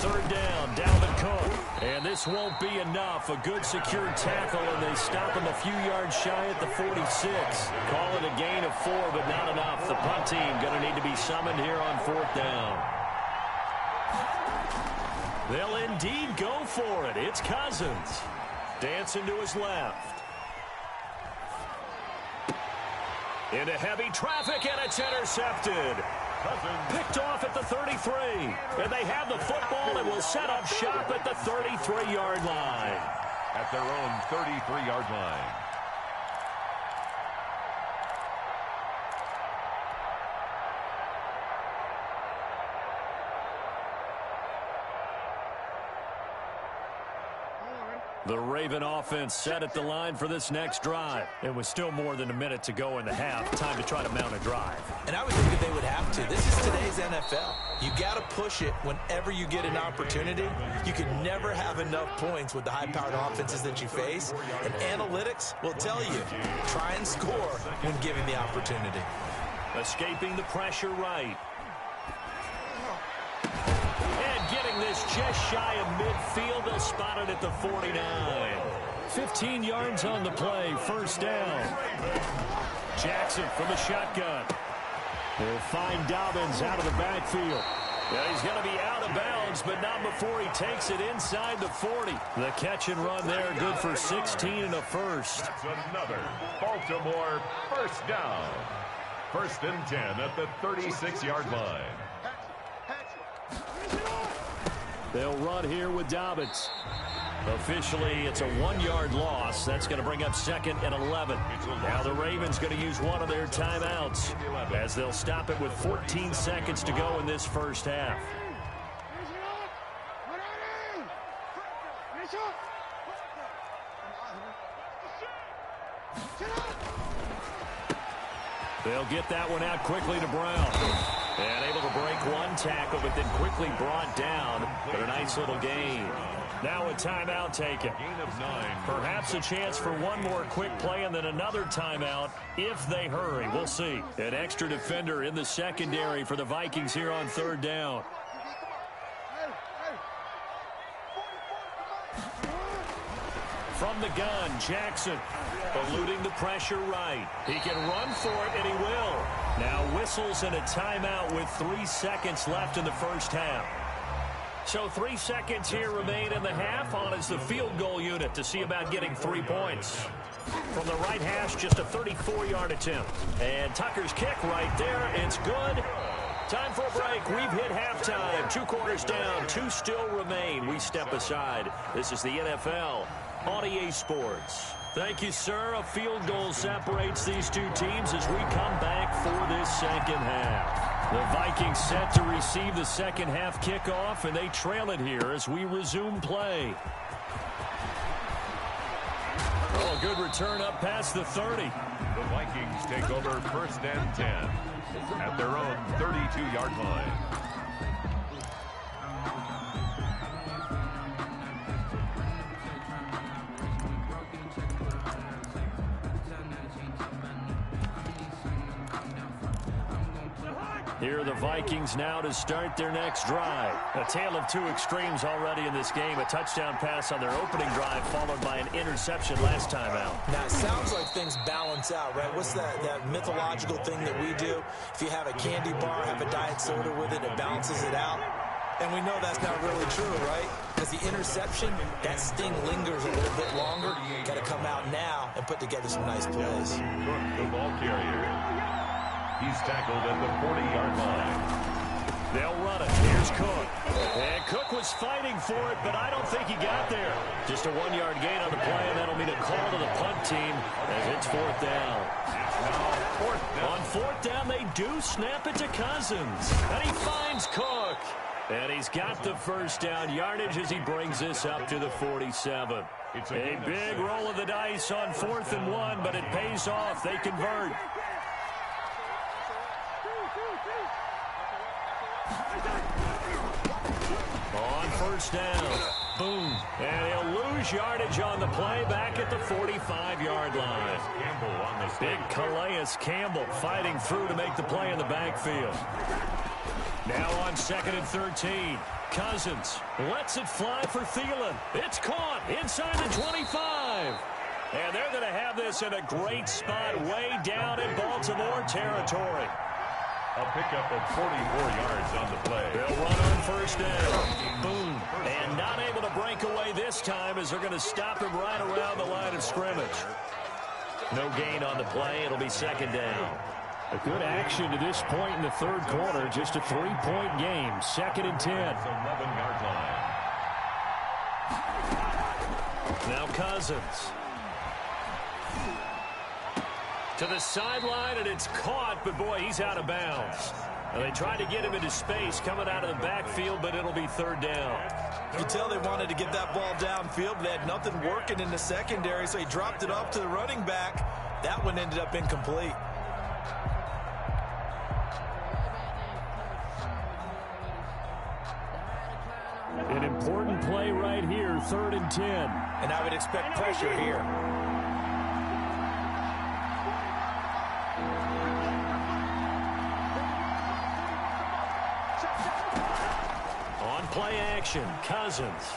Speaker 1: 3rd down, Dalvin Cook. And this won't be enough. A good secured tackle, and they stop him a few yards shy at the 46. Call it a gain of 4, but not enough. The punt team going to need to be summoned here on 4th down. They'll indeed go for it. It's Cousins. Dancing to his left. Into heavy traffic, and it's intercepted. Picked off at the 33. And they have the football and will set up shop at the 33-yard line.
Speaker 2: At their own 33-yard line.
Speaker 1: The Raven offense set at the line for this next drive. It was still more than a minute to go in the half. Time to try to mount a drive.
Speaker 3: And I would think that they would have to. This is today's NFL. You got to push it whenever you get an opportunity. You can never have enough points with the high-powered offenses that you face. And analytics will tell you, try and score when given the opportunity.
Speaker 1: Escaping the pressure right. Getting this just shy of midfield. They'll spot it at the 49. 15 yards on the play. 1st down. Jackson from the shotgun. They'll find Dobbins out of the backfield. Yeah, he's going to be out of bounds, but not before he takes it inside the 40. The catch and run there, good for 16 and a first.
Speaker 2: That's another Baltimore 1st down. 1st and 10 at the 36-yard line.
Speaker 1: They'll run here with Dobbins. Officially, it's a 1-yard loss. That's going to bring up 2nd and 11. Now the Ravens going to use one of their timeouts as they'll stop it with 14 seconds to go in this first half. They'll get that one out quickly to Brown. And able to break one tackle, but then quickly brought down. But a nice little gain. Now a timeout taken.
Speaker 2: Gain of 9.
Speaker 1: Perhaps a chance for one more quick play and then another timeout if they hurry. We'll see. An extra defender in the secondary for the Vikings here on third down. From the gun, Jackson eluding the pressure right. He can run for it, and he will. Now whistles and a timeout with 3 seconds left in the first half. So 3 seconds here remain in the half on as the field goal unit to see about getting 3 points. From the right hash, just a 34-yard attempt. And Tucker's kick right there. It's good. Time for a break. We've hit halftime. 2 quarters down. 2 still remain. We step aside. This is the NFL on EA Sports. Thank you, sir. A field goal separates these two teams as we come back for this second half. The Vikings set to receive the second half kickoff, and they trail it here as we resume play. Oh, a good return up past the 30.
Speaker 2: The Vikings take over first and 10 at their own 32-yard line.
Speaker 1: Here are the Vikings now to start their next drive. A tale of 2 extremes already in this game. A touchdown pass on their opening drive followed by an interception last time out.
Speaker 3: Now, it sounds like things balance out, right? What's that mythological thing that we do? If you have a candy bar, have a diet soda with it, it balances it out. And we know that's not really true, right? Because the interception, that sting lingers a little bit longer. Got to come out now and put together some nice plays.
Speaker 2: Cook, the ball carrier. He's tackled at the 40-yard line.
Speaker 1: They'll run it. Here's Cook. And Cook was fighting for it, but I don't think he got there. Just a 1-yard gain on the play, and that'll mean a call to the punt team as it's fourth down. On fourth down, they do snap it to Cousins. And he finds Cook. And he's got the first down yardage as he brings this up to the 47. A big roll of the dice on 4th and 1, but it pays off. They convert. On first down, boom, and he'll lose yardage on the play back at the 45-yard line. Big Calais Campbell fighting through to make the play in the backfield. Now on 2nd and 13, Cousins lets it fly for Thielen. It's caught inside the 25. And they're going to have this in a great spot way down in Baltimore territory.
Speaker 2: A pickup of 44 yards on the play.
Speaker 1: They'll run on first down. Boom. And not able to break away this time as they're going to stop him right around the line of scrimmage. No gain on the play. It'll be second down. A good action to this point in the third quarter. Just a 3-point game. 2nd and 10.
Speaker 2: 11-yard line.
Speaker 1: Now Cousins. To the sideline, and it's caught, but boy, he's out of bounds. And they tried to get him into space coming out of the backfield, but it'll be third down.
Speaker 3: You can tell they wanted to get that ball downfield, but they had nothing working in the secondary, so he dropped it off to the running back. That one ended up incomplete.
Speaker 1: An important play right here, 3rd and 10.
Speaker 3: And I would expect pressure here.
Speaker 1: Play action, Cousins.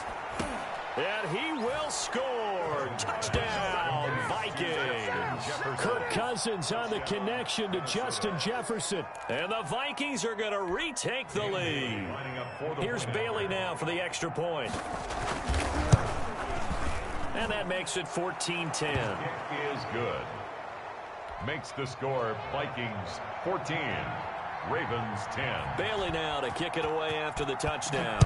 Speaker 1: And he will score. Touchdown, Vikings. Kirk Cousins on the connection to Justin Jefferson. And the Vikings are going to retake the lead. Here's Bailey now for the extra point. And that makes it 14-10.
Speaker 2: It is good. Makes the score Vikings 14. Ravens 10.
Speaker 1: Bailey now to kick it away after the touchdown.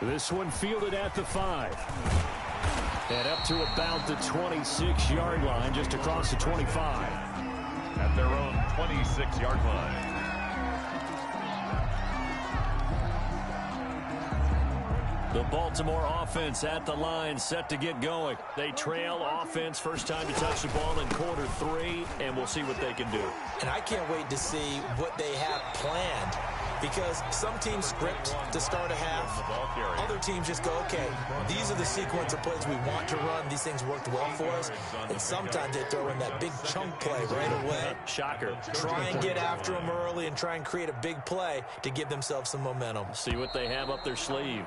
Speaker 1: This one fielded at the 5. And up to about the 26-yard line, just across the 25.
Speaker 2: At their own 26-yard line.
Speaker 1: The Baltimore offense at the line, set to get going. They trail offense, first time to touch the ball in quarter 3, and we'll see what they can do.
Speaker 3: And I can't wait to see what they have planned, because some teams script to start a half. Other teams just go, okay, these are the sequence of plays we want to run. These things worked well for us. And sometimes they throw in that big chunk play right away.
Speaker 1: Shocker.
Speaker 3: Try and get after them early and try and create a big play to give themselves some momentum.
Speaker 1: See what they have up their sleeve.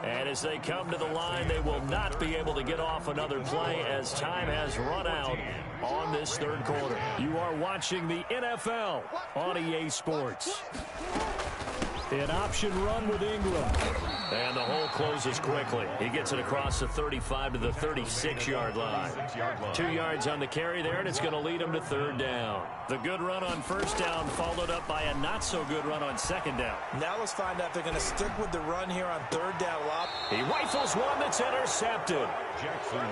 Speaker 1: And as they come to the line, they will not be able to get off another play as time has run out on this third quarter. You are watching the NFL on EA Sports. An option run with Ingram. And the hole closes quickly. He gets it across the 35 to the 36-yard line. 2 yards on the carry there, and it's going to lead him to third down. The good run on first down followed up by a not-so-good run on second down.
Speaker 3: Now let's find out if they're going to stick with the run here on third down.
Speaker 1: He rifles one that's intercepted.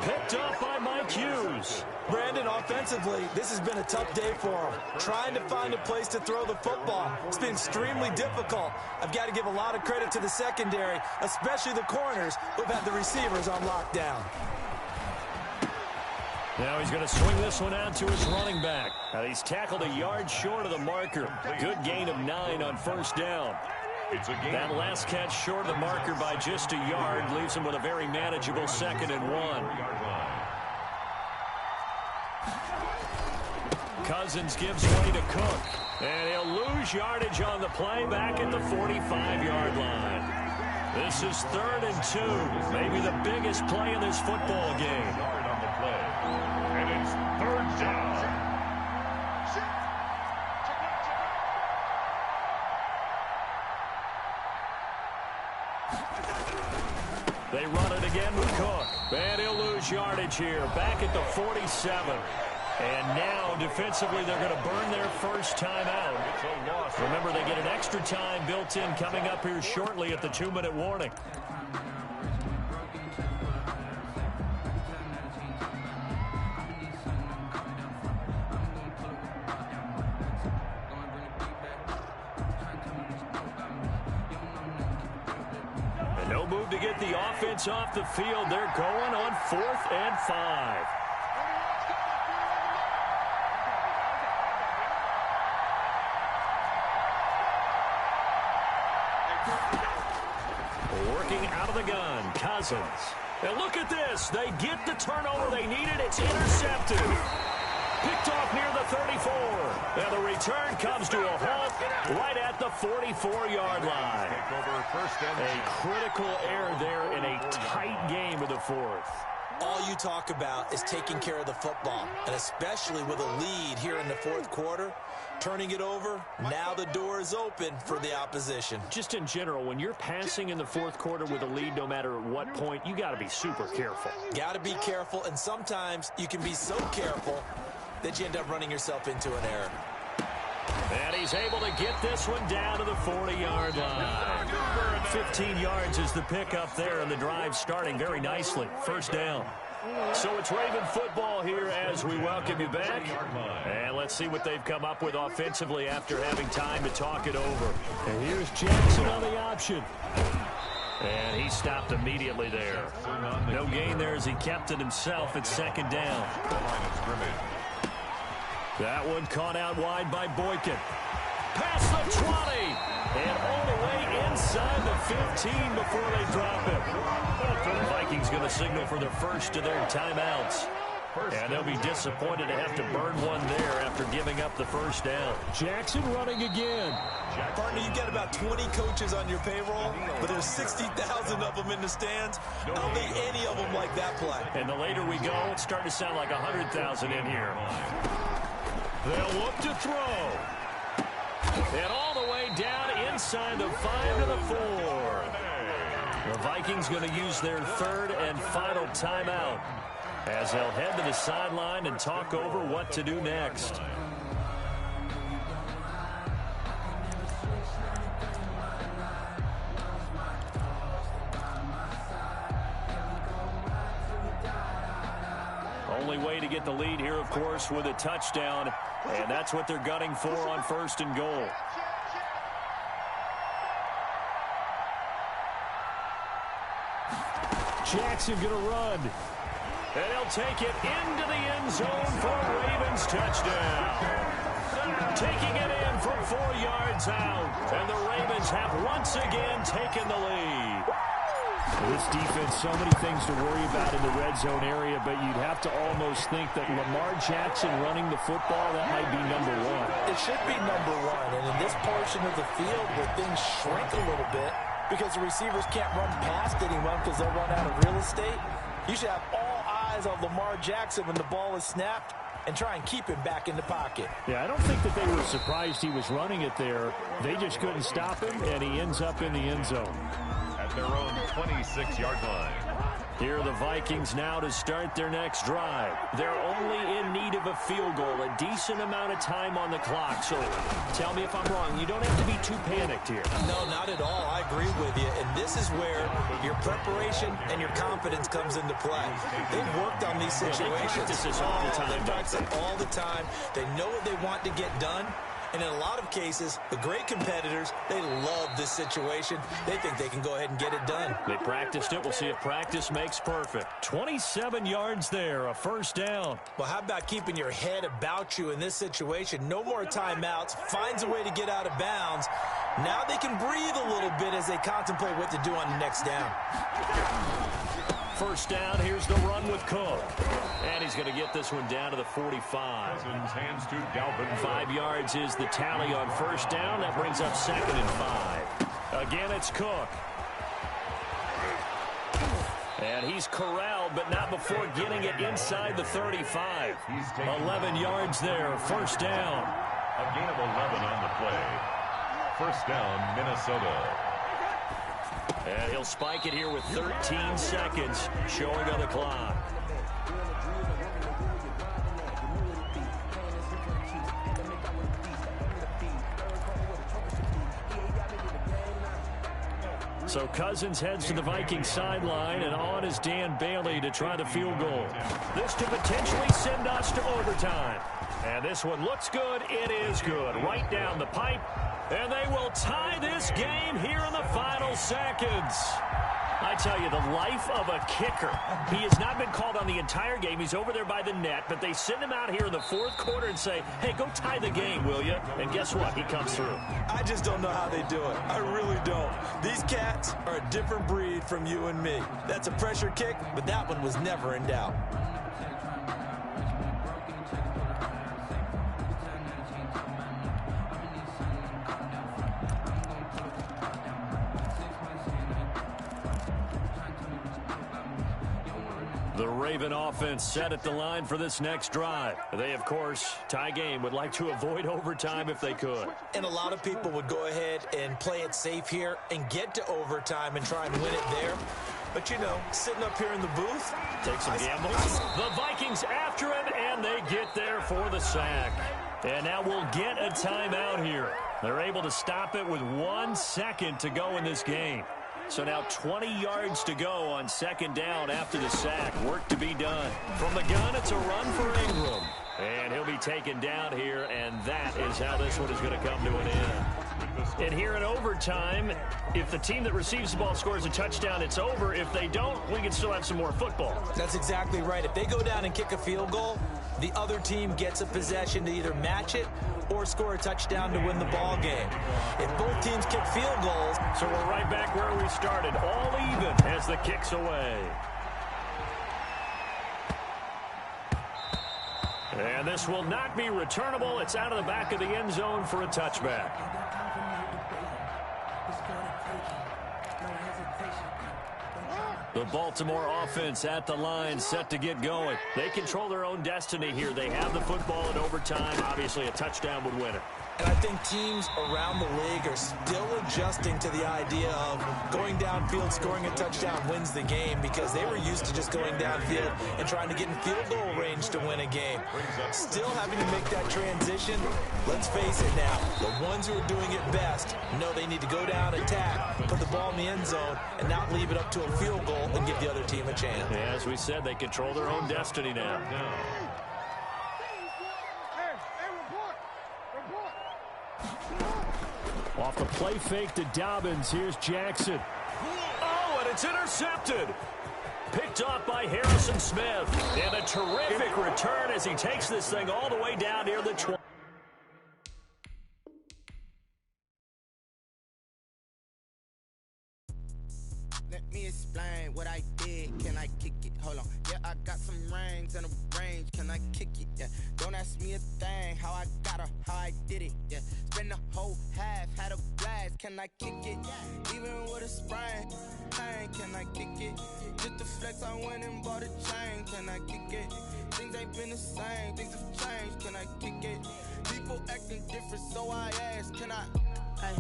Speaker 1: Picked up by Mike Hughes.
Speaker 3: Brandon, offensively, this has been a tough day for him. Trying to find a place to throw the football. It's been extremely difficult. I've got to give a lot of credit to the secondary, especially the corners who've had the receivers on lockdown.
Speaker 1: Now he's going to swing this one out to his running back. He's tackled a yard short of the marker. Good gain of 9 on first down. That last catch short of the marker by just a yard leaves him with a very manageable 2nd and 1. Cousins gives way to Cook. And he'll lose yardage on the play back at the 45-yard line. This is 3rd and 2. Maybe the biggest play in this football game.
Speaker 2: And it's 3rd down.
Speaker 1: They run it again with Cook. And he'll lose yardage here. Back at the 47. And now, defensively, they're going to burn their first time out. Remember, they get an extra time built in coming up here shortly at the 2-minute warning. And no move to get the offense off the field. They're going on 4th and 5. Working out of the gun, Cousins. And look at this. They get the turnover they needed. It's intercepted. Picked off near the 34. And the return comes to a halt right at the 44-yard line. A critical error there in a tight game of the 4th.
Speaker 3: All you talk about is taking care of the football, and especially with a lead here in the 4th quarter. Turning it over, now the door is open for the opposition.
Speaker 1: Just in general, when you're passing in the 4th quarter with a lead, no matter at what point, you got to be super careful.
Speaker 3: Got to be careful, and sometimes you can be so careful that you end up running yourself into an error.
Speaker 1: And he's able to get this one down to the 40-yard line. 15 yards is the pickup there, and the drive starting very nicely. First down. So it's Raven football here as we welcome you back. And let's see what they've come up with offensively after having time to talk it over. And here's Jackson on the option. And he stopped immediately there. No gain there as he kept it himself at 2nd down. That one caught out wide by Boykin. Past the 20. And all the way inside the 15 before they drop him. The Vikings going to signal for the first of their timeouts. And they'll be disappointed to have to burn one there after giving up the first down. Jackson running again.
Speaker 3: Partner, you've got about 20 coaches on your payroll, but there's 60,000 of them in the stands. I don't think any of them like that play.
Speaker 1: And the later we go, it's starting to sound like 100,000 in here. They'll look to throw. And all the way down inside the 5 to the 4. The Vikings going to use their 3rd and final timeout as they'll head to the sideline and talk over what to do next. Only way to get the lead here, of course, with a touchdown, and that's what they're gunning for on 1st and goal. Jackson going to run. And he'll take it into the end zone for a Ravens touchdown. Taking it in from 4 yards out. And the Ravens have once again taken the lead. This defense, so many things to worry about in the red zone area, but you'd have to almost think that Lamar Jackson running the football, that might be number one.
Speaker 3: It should be number one. And in this portion of the field where things shrink a little bit because the receivers can't run past anyone because they'll run out of real estate, you should have all eyes on Lamar Jackson when the ball is snapped and try and keep him back in the pocket.
Speaker 1: Yeah, I don't think that they were surprised he was running it there. They just couldn't stop him, and he ends up in the end zone.
Speaker 2: At their own 26-yard line.
Speaker 1: Here are the Vikings now to start their next drive. They're only in need of a field goal, a decent amount of time on the clock. So tell me if I'm wrong. You don't have to be too panicked here.
Speaker 3: No, not at all. I agree with you. And this is where your preparation and your confidence comes into play. They've worked on these situations.
Speaker 1: They practice this all the time.
Speaker 3: They practice it all the time. They know what they want to get done. And in a lot of cases, the great competitors, they love this situation. They think they can go ahead and get it done.
Speaker 1: They practiced it. We'll see if practice makes perfect. 27 yards there, a first down.
Speaker 3: Well, how about keeping your head about you in this situation? No more timeouts. Finds a way to get out of bounds. Now they can breathe a little bit as they contemplate what to do on the next down.
Speaker 1: First down, here's the run with Cook. And he's going to get this one down to the 45.
Speaker 2: Cousins hands to Dalvin.
Speaker 1: 5 yards is the tally on first down. That brings up 2nd and 5. Again, it's Cook. And he's corralled, but not before getting it inside the 35. 11 yards there, first down.
Speaker 2: A gain of 11 on the play. First down, Minnesota.
Speaker 1: And he'll spike it here with 13 seconds showing on the clock. So Cousins heads to the Vikings sideline, and on is Dan Bailey to try the field goal. This to potentially send us to overtime. And this one looks good. It is good. Right down the pipe. And they will tie this game here in the final seconds. I tell you, the life of a kicker. He has not been called on the entire game. He's over there by the net, but they send him out here in the fourth quarter and say, hey, go tie the game, will you? And guess what? He comes through.
Speaker 3: I just don't know how they do it. I really don't. These cats are a different breed from you and me. That's a pressure kick, but that one was never in doubt.
Speaker 1: The Raven offense set at the line for this next drive. They, of course, tie game, would like to avoid overtime if they could.
Speaker 3: And a lot of people would go ahead and play it safe here and get to overtime and try and win it there. But, you know, sitting up here in the booth,
Speaker 1: take some gambles. The Vikings after him, and they get there for the sack. And now we'll get a timeout here. They're able to stop it with 1 second to go in this game. So now 20 yards to go on second down after the sack. Work to be done. From the gun, it's a run for Ingram. And he'll be taken down here, and that is how this one is going to come to an end. And here in overtime, if the team that receives the ball scores a touchdown, it's over. If they don't, we can still have some more football.
Speaker 3: That's exactly right. If they go down and kick a field goal, the other team gets a possession to either match it or score a touchdown to win the ball game. If both teams kick field goals...
Speaker 1: So we're right back where we started, all even as the kick's away. And this will not be returnable. It's out of the back of the end zone for a touchback. The Baltimore offense at the line, set to get going. They control their own destiny here. They have the football in overtime. Obviously, a touchdown would win it.
Speaker 3: And I think teams around the league are still adjusting to the idea of going downfield, scoring a touchdown wins the game, because they were used to just going downfield and trying to get in field goal range to win a game. Still having to make that transition. Let's face it now, the ones who are doing it best know they need to go down, attack, put the ball in the end zone, and not leave it up to a field goal and give the other team a chance.
Speaker 1: Yeah, as we said, they control their own destiny now. Off the play fake to Dobbins. Here's Jackson. Oh, and it's intercepted. picked off by Harrison Smith. And a terrific return as he takes this thing all the way down near the 20.
Speaker 7: Let me explain what I did. Can I kick it? Hold on. Yeah, I got some rings and a range. Can I kick it? Yeah. Don't ask me a thing. How I got her, how I did it. Yeah. Spend the whole half, had a blast. Can I kick it? Even with a sprain. Pain, can I kick it? Just to flex, I went and bought a chain. Can I kick it? Things ain't been the same. Things have changed. Can I kick it? People acting different, so I ask. Can I?
Speaker 8: Hey,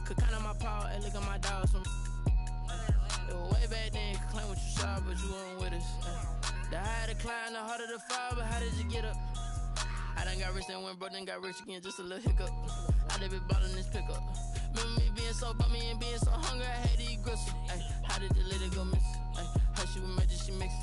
Speaker 8: could count on my power and look at my dogs from. It was way back then, could claim what you saw, but you weren't with us. The higher the climb, the harder the fall, but how did you get up? I done got rich and went broke, then got rich again, just a little hiccup. I done been bought in this pickup. Remember me being so bummy and being so hungry, I had to eat gristle. Ay, how did the lady go miss? Ay, her she was magic, she mixed.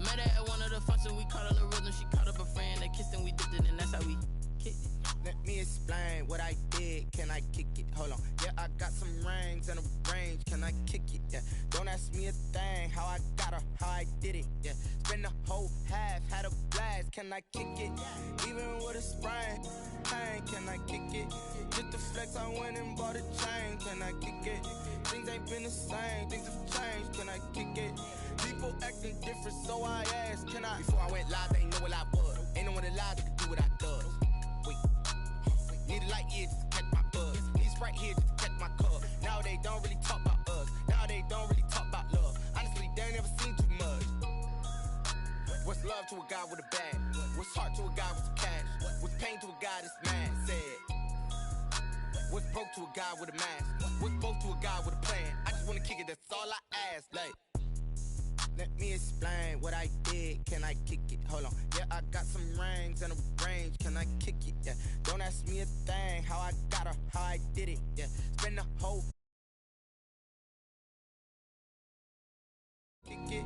Speaker 8: Met her at one of the functions, we caught a little rhythm, she caught up a friend, they kissed and we dipped it, and that's how we kicked it.
Speaker 7: Let me explain what I did. Can I kick it? Hold on. Yeah, I got some rings and a range. Can I kick it? Yeah. Don't ask me a thing. How I got her, how I did it. Yeah. Spend the whole half, had a blast. Can I kick it? Even with a sprain. Pain, can I kick it? Just to flex, I went and bought a chain. Can I kick it? Things ain't been the same. Things have changed. Can I kick it? People acting different, so I asked. Can I? Before I went live, they ain't know what I was. Ain't no one alive that could do what I does. Wait. Need a light here just to catch my buzz. Need Sprite here just to catch my cup. Now they don't really talk about us. Now they don't really talk about love. Honestly, they ain't never seen too much. What's love to a guy with a bag? What's heart to a guy with some cash? What's pain to a guy that's mad? Said. What's broke to a guy with a mask? What's broke to a guy with a plan? I just wanna kick it, that's all I ask. Like, let me explain what I did. Can I kick it? Hold on. Yeah, I got some rings and a range. Can I kick it? Yeah. Don't ask me a thing. How I got her, how I did it. Yeah. Spend the whole kick it.